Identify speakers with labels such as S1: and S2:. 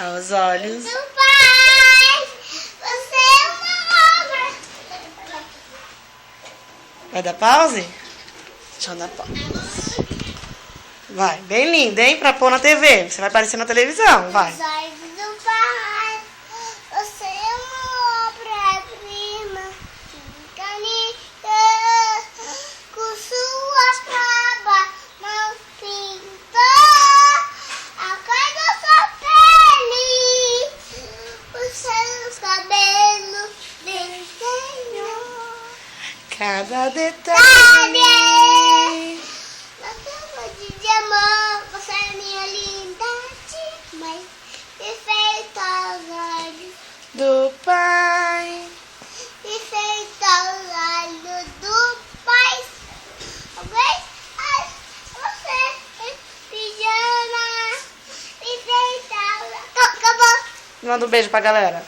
S1: Aos olhos
S2: do Pai, você é uma obra.
S1: Vai dar pause? Deixa eu dar pause. Vai, bem lindo, hein? Pra pôr na TV. Você vai aparecer na televisão, vai.
S2: Os olhos do Pai, você é uma obra-prima. Caneta, com sua prova, não pintou a cor da sua pele. Os seus cabelos desenhou
S1: Cada detalhe.
S2: na cama de amor. Você é minha linda mãe, perfeita aos olhos,
S1: Do Pai.
S2: perfeita aos olhos do Pai. Você é pijama, perfeita aos olhos. Acabou.
S1: Manda um beijo pra galera.